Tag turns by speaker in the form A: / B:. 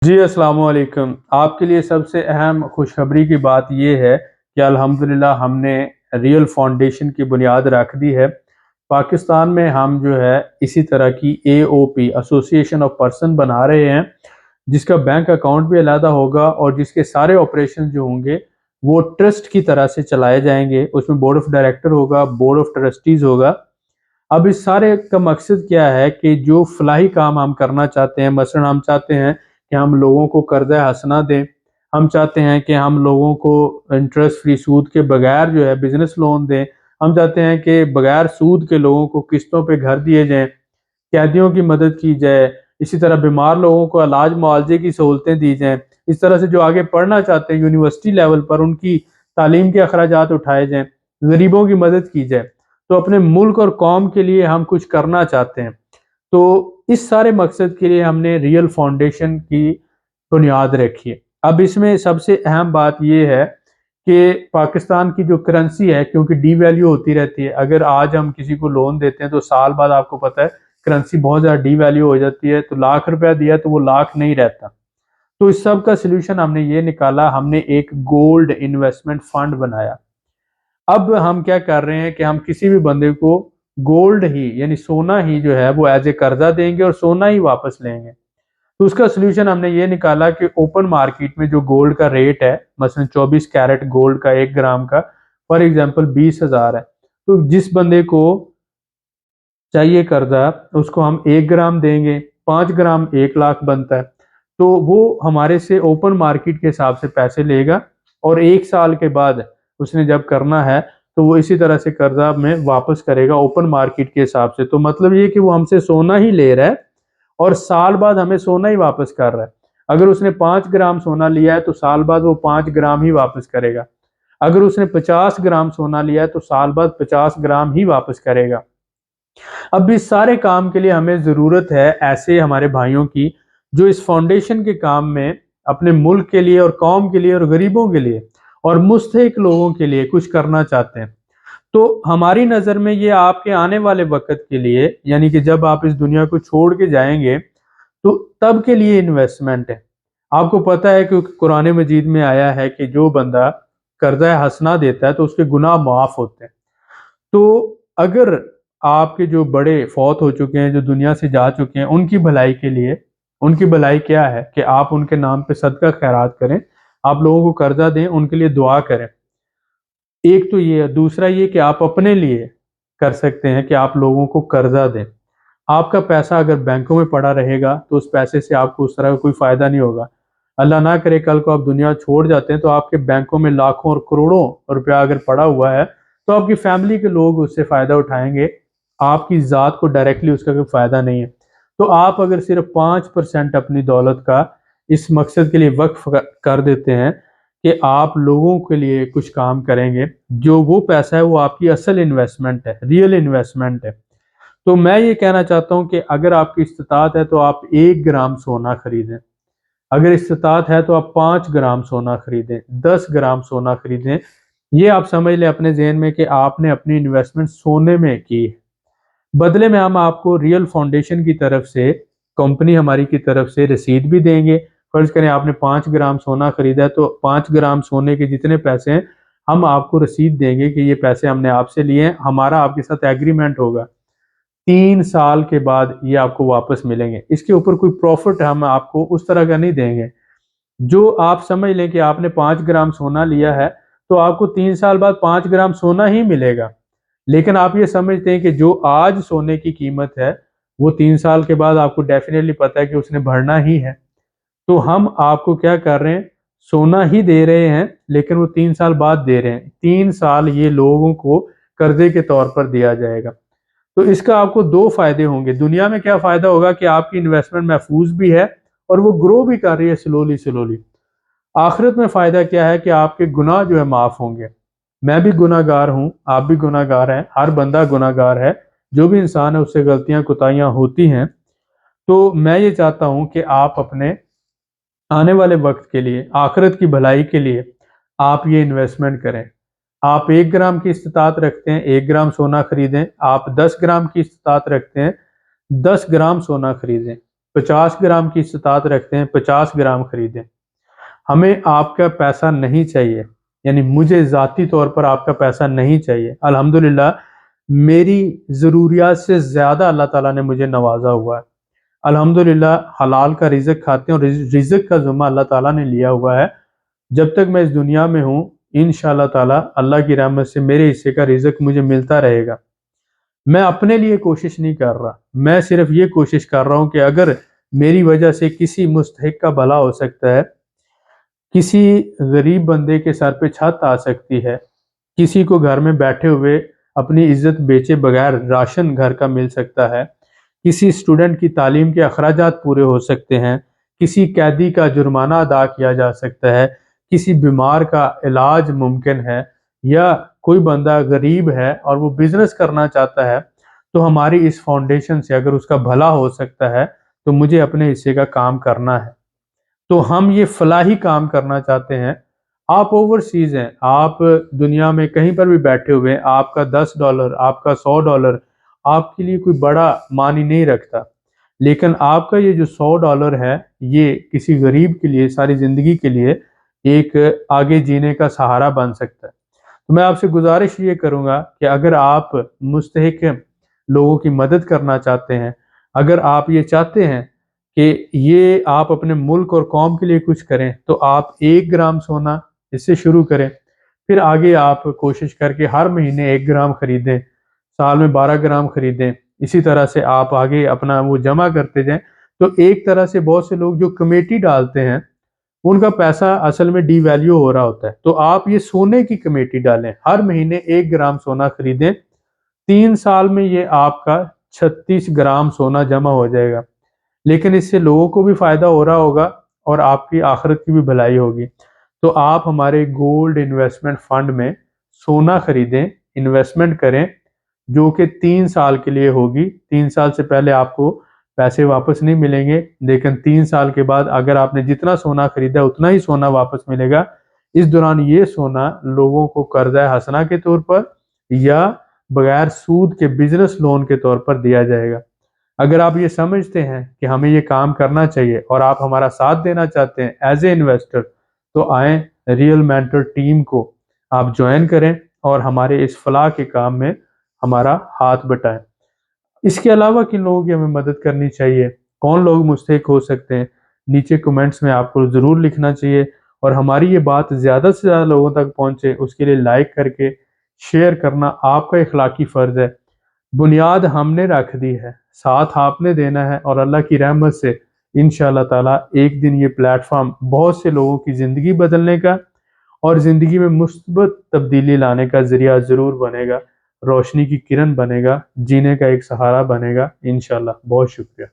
A: جی السلام علیکم۔ آپ کے لیے سب سے اہم خوشخبری کی بات یہ ہے کہ الحمدللہ ہم نے ریئل فاؤنڈیشن کی بنیاد رکھ دی ہے۔ پاکستان میں ہم جو ہے اسی طرح کی AOP ایسوسی ایشن آف پرسن بنا رہے ہیں، جس کا بینک اکاؤنٹ بھی علیحدہ ہوگا اور جس کے سارے آپریشن جو ہوں گے وہ ٹرسٹ کی طرح سے چلائے جائیں گے۔ اس میں بورڈ آف ڈائریکٹر ہوگا، بورڈ آف ٹرسٹیز ہوگا۔ اب اس سارے کا مقصد کیا ہے کہ جو فلاحی کام ہم کرنا چاہتے ہیں، مثلا ہم چاہتے ہیں کہ ہم لوگوں کو قرض حسنہ دیں، ہم چاہتے ہیں کہ ہم لوگوں کو انٹرسٹ فری سود کے بغیر جو ہے بزنس لون دیں، ہم چاہتے ہیں کہ بغیر سود کے لوگوں کو قسطوں پہ گھر دیے جائیں، قیدیوں کی مدد کی جائے، اسی طرح بیمار لوگوں کو علاج معالجے کی سہولتیں دی جائیں، اس طرح سے جو آگے پڑھنا چاہتے ہیں یونیورسٹی لیول پر ان کی تعلیم کے اخراجات اٹھائے جائیں، غریبوں کی مدد کی جائے۔ تو اپنے ملک اور قوم کے لیے ہم کچھ کرنا چاہتے ہیں، تو اس سارے مقصد کے لیے ہم نے ریئل فاؤنڈیشن کی بنیاد رکھی ہے۔ اب اس میں سب سے اہم بات یہ ہے کہ پاکستان کی جو کرنسی ہے، کیونکہ ڈی ویلیو ہوتی رہتی ہے، اگر آج ہم کسی کو لون دیتے ہیں تو سال بعد آپ کو پتہ ہے کرنسی بہت زیادہ ڈی ویلیو ہو جاتی ہے، تو لاکھ روپیہ دیا تو وہ لاکھ نہیں رہتا۔ تو اس سب کا سلوشن ہم نے یہ نکالا، ہم نے ایک گولڈ انویسٹمنٹ فنڈ بنایا۔ اب ہم کیا کر رہے ہیں کہ ہم کسی بھی بندے کو گولڈ ہی یعنی سونا ہی جو ہے وہ ایز اے قرضہ دیں گے اور سونا ہی واپس لیں گے۔ تو اس کا سلوشن ہم نے یہ نکالا کہ اوپن مارکیٹ میں جو گولڈ کا ریٹ ہے، مثلا 24 کیرٹ گولڈ کا 1 گرام کا فار ایگزامپل 20,000 ہے، تو جس بندے کو چاہیے قرضہ اس کو ہم 1 گرام دیں گے، 5 گرام 1 لاکھ بنتا ہے، تو وہ ہمارے سے اوپن مارکیٹ کے حساب سے پیسے لے گا اور 1 سال کے بعد اس نے جب کرنا ہے تو وہ اسی طرح سے قرضہ میں واپس کرے گا اوپن مارکیٹ کے حساب سے۔ تو مطلب یہ کہ وہ ہم سے سونا ہی لے رہا ہے اور سال بعد ہمیں سونا ہی واپس کر رہا ہے۔ اگر اس نے 5 گرام سونا لیا ہے تو سال بعد وہ 5 گرام ہی واپس کرے گا، اگر اس نے 50 گرام سونا لیا ہے تو سال بعد 50 گرام ہی واپس کرے گا۔ اب اس سارے کام کے لیے ہمیں ضرورت ہے ایسے ہمارے بھائیوں کی جو اس فاؤنڈیشن کے کام میں اپنے ملک کے لیے اور قوم کے لیے اور غریبوں کے لیے اور مستحق لوگوں کے لیے کچھ کرنا چاہتے ہیں۔ تو ہماری نظر میں یہ آپ کے آنے والے وقت کے لیے، یعنی کہ جب آپ اس دنیا کو چھوڑ کے جائیں گے تو تب کے لیے انویسٹمنٹ ہے۔ آپ کو پتہ ہے کہ قرآن مجید میں آیا ہے کہ جو بندہ قرضہ حسنہ دیتا ہے تو اس کے گناہ معاف ہوتے ہیں۔ تو اگر آپ کے جو بڑے فوت ہو چکے ہیں، جو دنیا سے جا چکے ہیں، ان کی بھلائی کے لیے، ان کی بھلائی کیا ہے کہ آپ ان کے نام پہ صدقہ خیرات کریں، آپ لوگوں کو قرضہ دیں، ان کے لیے دعا کریں۔ ایک تو یہ ہے، دوسرا یہ کہ آپ اپنے لیے کر سکتے ہیں کہ آپ لوگوں کو قرضہ دیں۔ آپ کا پیسہ اگر بینکوں میں پڑا رہے گا تو اس پیسے سے آپ کو اس طرح کا کوئی فائدہ نہیں ہوگا۔ اللہ نہ کرے کل کو آپ دنیا چھوڑ جاتے ہیں تو آپ کے بینکوں میں لاکھوں اور کروڑوں روپیہ اگر پڑا ہوا ہے تو آپ کی فیملی کے لوگ اس سے فائدہ اٹھائیں گے، آپ کی ذات کو ڈائریکٹلی اس کا کوئی فائدہ نہیں ہے۔ تو آپ اگر صرف 5% اپنی دولت کا اس مقصد کے لیے وقف کر دیتے ہیں کہ آپ لوگوں کے لیے کچھ کام کریں گے، جو وہ پیسہ ہے وہ آپ کی اصل انویسٹمنٹ ہے، ریئل انویسٹمنٹ ہے۔ تو میں یہ کہنا چاہتا ہوں کہ اگر آپ کی استطاعت ہے تو آپ 1 گرام سونا خریدیں، اگر استطاعت ہے تو آپ 5 گرام سونا خریدیں، 10 گرام سونا خریدیں۔ یہ آپ سمجھ لیں اپنے ذہن میں کہ آپ نے اپنی انویسٹمنٹ سونے میں کی ہے۔ بدلے میں ہم آپ کو ریئل فاؤنڈیشن کی طرف سے، کمپنی ہماری کی طرف سے رسید بھی دیں گے۔ فرض کریں آپ نے 5 گرام سونا خریدا ہے تو 5 گرام سونے کے جتنے پیسے ہیں ہم آپ کو رسید دیں گے کہ یہ پیسے ہم نے آپ سے لیے ہیں، ہمارا آپ کے ساتھ ایگریمنٹ ہوگا، 3 سال کے بعد یہ آپ کو واپس ملیں گے۔ اس کے اوپر کوئی پروفٹ ہم آپ کو اس طرح کا نہیں دیں گے۔ جو آپ سمجھ لیں کہ آپ نے 5 گرام سونا لیا ہے تو آپ کو 3 سال بعد 5 گرام سونا ہی ملے گا، لیکن آپ یہ سمجھتے ہیں کہ جو آج سونے کی قیمت ہے وہ 3 سال کے بعد آپ کو ڈیفینیٹلی پتہ ہے کہ اس نے بڑھنا ہی ہے۔ تو ہم آپ کو کیا کر رہے ہیں، سونا ہی دے رہے ہیں لیکن وہ 3 سال بعد دے رہے ہیں۔ 3 سال یہ لوگوں کو قرضے کے طور پر دیا جائے گا۔ تو اس کا آپ کو 2 فائدے ہوں گے۔ دنیا میں کیا فائدہ ہوگا کہ آپ کی انویسٹمنٹ محفوظ بھی ہے اور وہ گرو بھی کر رہی ہے سلولی۔ آخرت میں فائدہ کیا ہے کہ آپ کے گناہ جو ہے معاف ہوں گے۔ میں بھی گناہ گار ہوں، آپ بھی گناہ گار ہیں، ہر بندہ گناہ گار ہے، جو بھی انسان ہے اس سے غلطیاں کوتاہیاں ہوتی ہیں۔ تو میں یہ چاہتا ہوں کہ آپ اپنے آنے والے وقت کے لیے، آخرت کی بھلائی کے لیے آپ یہ انویسٹمنٹ کریں۔ آپ 1 گرام کی استطاعت رکھتے ہیں، 1 گرام سونا خریدیں۔ آپ 10 گرام کی استطاعت رکھتے ہیں، 10 گرام سونا خریدیں۔ 50 گرام کی استطاعت رکھتے ہیں 50 گرام خریدیں. ہمیں آپ کا پیسہ نہیں چاہیے، یعنی مجھے ذاتی طور پر آپ کا پیسہ نہیں چاہیے. الحمدللہ میری ضروریات سے زیادہ اللہ تعالیٰ نے مجھے نوازا ہوا ہے. الحمدللہ حلال کا رزق کھاتے ہیں اور رزق کا ذمہ اللہ تعالیٰ نے لیا ہوا ہے. جب تک میں اس دنیا میں ہوں انشاءاللہ تعالیٰ اللہ کی رحمت سے میرے حصے کا رزق مجھے ملتا رہے گا. میں اپنے لیے کوشش نہیں کر رہا، میں صرف یہ کوشش کر رہا ہوں کہ اگر میری وجہ سے کسی مستحق کا بھلا ہو سکتا ہے، کسی غریب بندے کے سر پہ چھت آ سکتی ہے، کسی کو گھر میں بیٹھے ہوئے اپنی عزت بیچے بغیر راشن گھر کا مل سکتا ہے، کسی اسٹوڈنٹ کی تعلیم کے اخراجات پورے ہو سکتے ہیں، کسی قیدی کا جرمانہ ادا کیا جا سکتا ہے، کسی بیمار کا علاج ممکن ہے، یا کوئی بندہ غریب ہے اور وہ بزنس کرنا چاہتا ہے، تو ہماری اس فاؤنڈیشن سے اگر اس کا بھلا ہو سکتا ہے تو مجھے اپنے حصے کا کام کرنا ہے. تو ہم یہ فلاحی کام کرنا چاہتے ہیں. آپ اوورسیز ہیں، آپ دنیا میں کہیں پر بھی بیٹھے ہوئے ہیں، آپ کا $10 آپ کا $100 آپ کے لیے کوئی بڑا معنی نہیں رکھتا، لیکن آپ کا یہ جو $100 ہے یہ کسی غریب کے لیے ساری زندگی کے لیے ایک آگے جینے کا سہارا بن سکتا ہے. تو میں آپ سے گزارش یہ کروں گا کہ اگر آپ مستحق لوگوں کی مدد کرنا چاہتے ہیں، اگر آپ یہ چاہتے ہیں کہ یہ آپ اپنے ملک اور قوم کے لیے کچھ کریں، تو آپ 1 گرام سونا اس سے شروع کریں. پھر آگے آپ کوشش کر کے ہر مہینے 1 گرام خریدیں، سال میں 12 گرام خریدیں. اسی طرح سے آپ آگے اپنا وہ جمع کرتے جائیں. تو ایک طرح سے بہت سے لوگ جو کمیٹی ڈالتے ہیں ان کا پیسہ اصل میں ڈی ویلیو ہو رہا ہوتا ہے. تو آپ یہ سونے کی کمیٹی ڈالیں، ہر مہینے 1 گرام سونا خریدیں. 3 سال میں یہ آپ کا 36 گرام سونا جمع ہو جائے گا. لیکن اس سے لوگوں کو بھی فائدہ ہو رہا ہوگا اور آپ کی آخرت کی بھی بھلائی ہوگی. تو آپ ہمارے گولڈ انویسٹمنٹ فنڈ میں سونا خریدیں، انویسٹمنٹ کریں، جو کہ 3 سال کے لیے ہوگی. 3 سال سے پہلے آپ کو پیسے واپس نہیں ملیں گے، لیکن 3 سال کے بعد اگر آپ نے جتنا سونا خریدا اتنا ہی سونا واپس ملے گا. اس دوران یہ سونا لوگوں کو قرضہ حسنہ کے طور پر یا بغیر سود کے بزنس لون کے طور پر دیا جائے گا. اگر آپ یہ سمجھتے ہیں کہ ہمیں یہ کام کرنا چاہیے اور آپ ہمارا ساتھ دینا چاہتے ہیں ایز اے انویسٹر، تو آئیں ریئل مینٹر ٹیم کو آپ جوائن کریں اور ہمارے اس فلاح کے کام میں ہمارا ہاتھ بٹائیں. اس کے علاوہ کن لوگوں کی ہمیں مدد کرنی چاہیے، کون لوگ مستحق ہو سکتے ہیں، نیچے کمنٹس میں آپ کو ضرور لکھنا چاہیے. اور ہماری یہ بات زیادہ سے زیادہ لوگوں تک پہنچے اس کے لیے لائک کر کے شیئر کرنا آپ کا اخلاقی فرض ہے. بنیاد ہم نے رکھ دی ہے، ساتھ آپ نے دینا ہے، اور اللہ کی رحمت سے انشاءاللہ تعالیٰ ایک دن یہ پلیٹ فارم بہت سے لوگوں کی زندگی بدلنے کا اور زندگی میں مثبت تبدیلی لانے کا ذریعہ ضرور بنے گا، روشنی کی کرن بنے گا، جینے کا ایک سہارا بنے گا انشاءاللہ. بہت شکریہ.